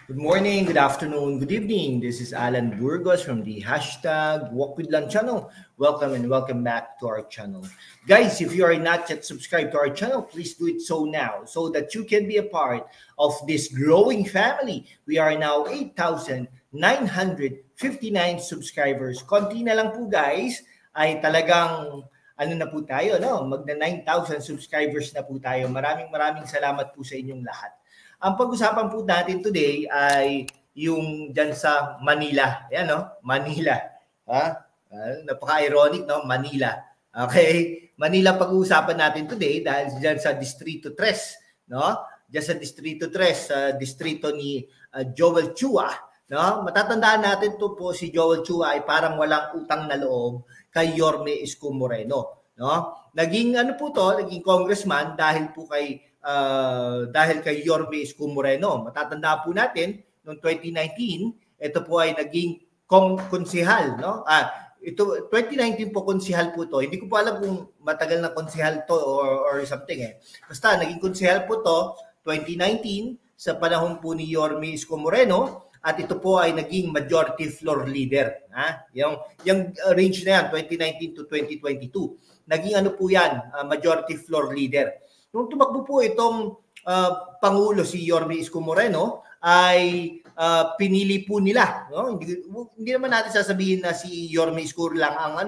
Good morning, good afternoon, good evening. This is Alan Burgos from the hashtag Walk With Lang channel. Welcome and welcome back to our channel. Guys, if you are not yet subscribed to our channel, please do it so now so that you can be a part of this growing family. We are now 8,959 subscribers. Konti na lang po guys, ay talagang ano na po tayo, no? Magna 9,000 subscribers na po tayo. Maraming salamat po sa inyong lahat. Ang pag-usapan po natin today ay yung dyan sa Manila. Ayan, no? Manila. Ha? Napaka-ironic, no? Manila. Okay? Manila pag-uusapan natin today dahil dyan sa Distrito 3, no? Dyan sa Distrito 3, sa distrito ni Joel Chua, no? Matatandaan natin to po si Joel Chua ay parang walang utang na loob kay Yorme Isko Moreno, no? Naging ano po to, naging congressman dahil kay Yorme Isko Moreno. Matatanda po natin noong 2019, ito po ay naging konsehal, no? Ito 2019 po konsehal po to. Hindi ko po alam kung matagal na konsehal to or something eh. Basta naging konsehal po to 2019 sa panahon po ni Yorme Isko Moreno. At ito po ay naging majority floor leader. Yung range na yan, 2019 to 2022. Naging ano po yan, majority floor leader. Nung tumakbo po itong Pangulo si Yorme Isko Moreno, ay pinili po nila. No? Hindi naman natin sasabihin na si Yorme Isko lang ang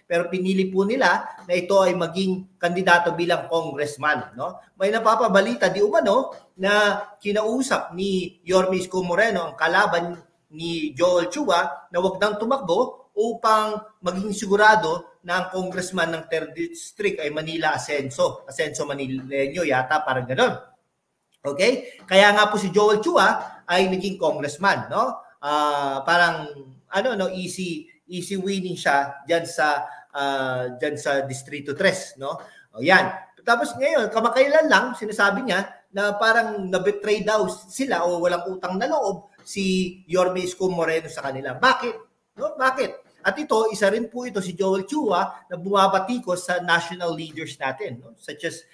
pero pinili po nila na ito ay maging kandidato bilang congressman. No? May napapabalita di umano na kinausap ni Yorme Isko Moreno ang kalaban ni Joel Chua na wag nang tumakbo upang maging sigurado na ang congressman ng 3rd District ay Manila Asenso Manileño yata, parang gano'n. Okay? Kaya nga po si Joel Chua ay naging congressman, no? Parang easy winning siya diyan sa Distrito 3, no? O yan. Tapos ngayon, kamakailan lang sinasabi niya na parang na-betray daw sila o walang utang na loob si Yorme Isko Moreno sa kanila. Bakit? No? Bakit? At ito, isa rin po ito si Joel Chua na bumabatikos sa national leaders natin, no? Such as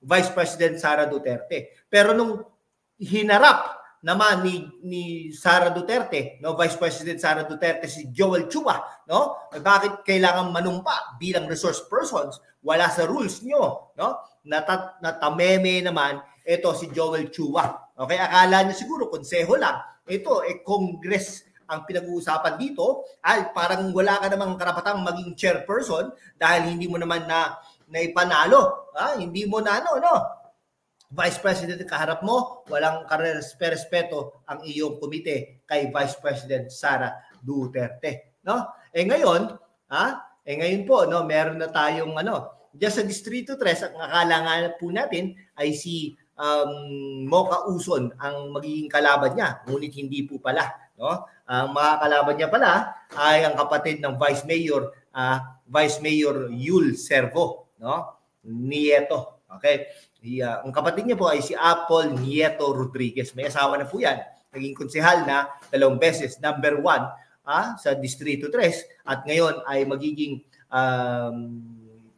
Vice President Sara Duterte. Pero nung hinarap naman ni Sara Duterte, no, Vice President Sara Duterte si Joel Chua, no? Bakit kailangan manumpa bilang resource persons? Wala sa rules nyo, no? Natameme naman ito si Joel Chua. Okay, akala niya siguro konseho lang. Ito Congress ang pinag-uusapan dito ay parang wala ka namang karapatang maging chairperson dahil hindi mo naman na ipanalo. Hindi mo na Vice President kaharap mo, walang respeto ang iyong komite kay Vice President Sara Duterte, no? Ngayon po, no, meron na tayong diyan sa Distrito 3, ang akala nga po natin ay si Mocha Uson ang magiging kalaban niya, ngunit hindi po pala, no? Ang mga kalaban niya pala ay ang kapatid ng Vice Mayor Yul Servo, no? Nieto. Okay? Ang kapatid niya po ay si Apple Nieto Rodriguez. May asawa na po yan. Naging konsehal na 2 beses. Number 1 sa Distrito 3 at ngayon ay magiging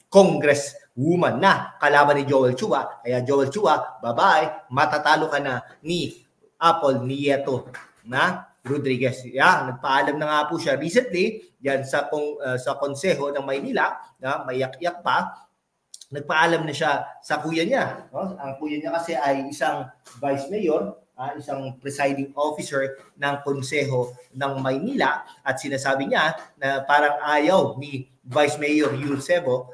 congresswoman na kalaban ni Joel Chua. Kaya Joel Chua, bye-bye, matatalo ka na ni Apple Nieto na Rodriguez. Nagpaalam na nga po siya recently yan sa konseho ng Maynila, na mayak-yak pa. Nagpaalam na siya sa kuya niya, no? Ang kuya niya kasi ay isang vice mayor, isang presiding officer ng konseho ng Maynila, at sinasabi niya na parang ayaw ni Vice Mayor Yul Servo,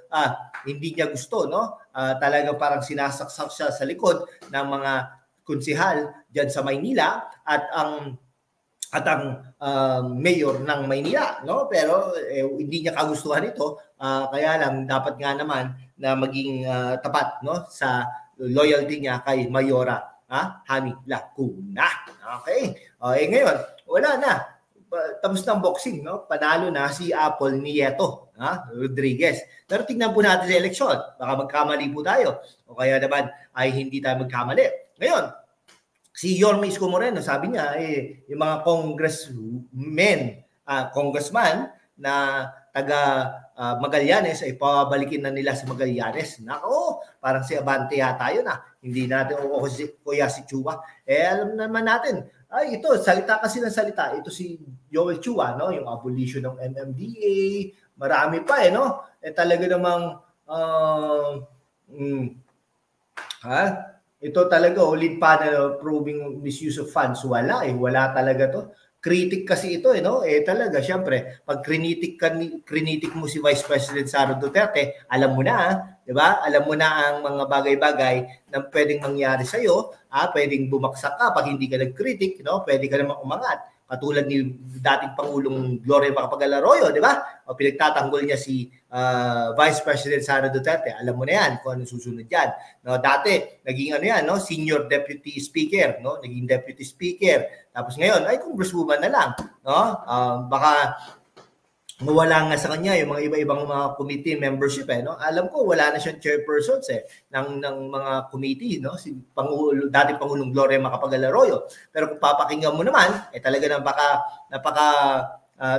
hindi niya gusto, no? Talaga parang sinasaksak siya sa likod ng mga konsehal diyan sa Maynila at ang mayor ng Maynila, no? Pero hindi niya kagustuhan ito, kaya lang dapat nga naman na maging tapat, no, sa loyalty niya kay Mayora Hani Lacuna. Okay? Ngayon, wala na. Tapos ng boxing, no? Panalo na si Apple Nieto Rodriguez. Pero tingnan po natin sa eleksyon. Baka magkamali po tayo. O kaya naman ay hindi tayo magkamali. Ngayon, si Yorme Isko Moreno, sabi niya, yung mga congressman na taga Magallanes ay pabalikin na nila sa Magallanes. Nako, parang si Abante yata yun Hindi natin kuya si Chua. Alam naman natin, ay ito, salita kasi ng salita. Ito si Joel Chua, no? Yung abolition ng MMDA, marami pa no? Talaga namang ito talaga lead panel proving misuse of funds. Wala talaga to. Critic kasi ito no? Talaga syempre, pag critical mo si Vice President Sara Duterte, alam mo na, 'di ba? Alam mo na ang mga bagay-bagay na pwedeng mangyari sa iyo, pwedeng bumagsak ka pag hindi ka nag-critic, no? Pwede ka namang umangat. Katulad ni dating Pangulong Gloria Macapagal-Arroyo, di ba? O pinagtatanggol niya si Vice President Sara Duterte. Alam mo na yan kung ano susunod yan. No, dati, naging no? Senior Deputy Speaker, no? Naging Deputy Speaker. Tapos ngayon, ay Congresswoman na lang. No? Baka mawala nga sa kanya yung mga iba-ibang mga committee membership no. Alam ko wala na siyang chairpersons ng mga committee no, si dating Pangulong Gloria Macapagal-Arroyo. Pero kung papakinggan mo naman talaga napaka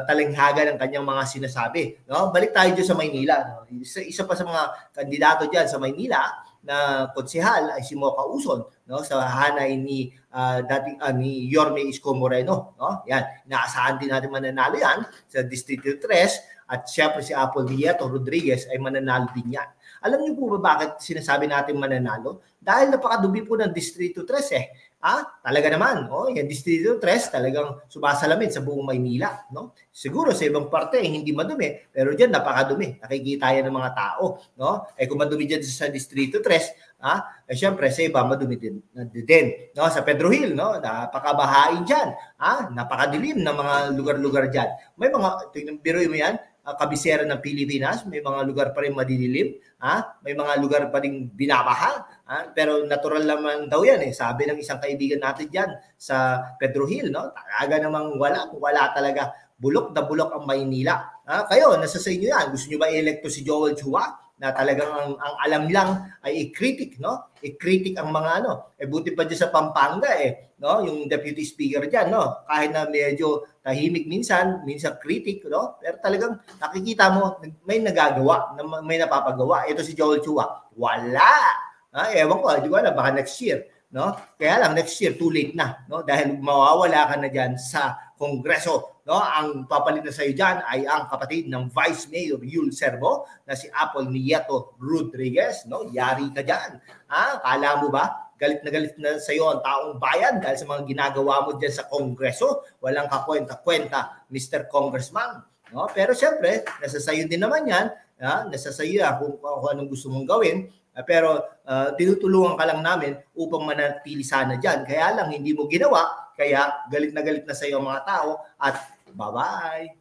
talinghaga ng kanyang mga sinasabi no. Balik tayo diyan sa Maynila no. Isa pa sa mga kandidato diyan sa Maynila na konsehal ay si Mocha Uson no, sa hanay ni ni Yorme Isko Moreno no. Yan, inaasahan din natin mananalo yan sa Distrito 3 at siyempre si Apple Nieto Rodriguez ay mananalo din yan. Alam niyo po ba bakit sinasabi natin mananalo? Dahil napakadubi po ng Distrito 3 talaga naman, yung Distrito 3 talagang sumasalamin sa buong Maynila, no? Siguro sa ibang parte hindi madumi, pero diyan napakadumi. Nakikita yan ng mga tao, no? Kung madumi diyan sa Distrito 3, syempre sa iba madumi din, no? Sa Pedro Hill, no? Napakabahain diyan, napakadilim ng mga lugar-lugar diyan. May mga biruin mo yan, kabisera ng Pilipinas, may mga lugar pa rin madidilim, may mga lugar pa rin binabaha, pero natural naman daw yan sabi ng isang kaibigan natin diyan sa Pedro Hill, no? Talaga namang wala talaga, bulok na bulok ang Maynila. Kayo, nasa sa inyo yan. Gusto niyo ba i-electo si Joel Chua na talagang ang alam lang ay i-critic, no? I-critic ang mga buti pa diyan sa Pampanga no? Yung deputy speaker diyan, no? Kahit na medyo tahimik minsan critic, no? Pero talagang nakikita mo may nagagawa, may napapagawa. Ito si Joel Chua, wala. Ewan ko, di ko alam, baka next year, no? Kaya lang next year too late na, no? Dahil mawawala ka na diyan sa Kongreso, no? Ang papalit na sa iyo diyan ay ang kapatid ng Vice Mayor Yul Servo na si Apple Nieto Rodriguez, no? Yari ka diyan. Kala mo ba galit na sa iyo ang taong bayan dahil sa mga ginagawa mo diyan sa Kongreso? Walang kakwenta-kwenta, Mr. Congressman, no? Pero syempre, nasa sayo din naman yan, nasa sayo kung anong gusto mong gawin. Pero tinutulungan ka lang namin upang manatili sana dyan. Kaya lang hindi mo ginawa, kaya galit na sa iyo mga tao at bye-bye.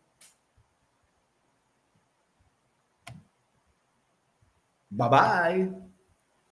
Bye-bye.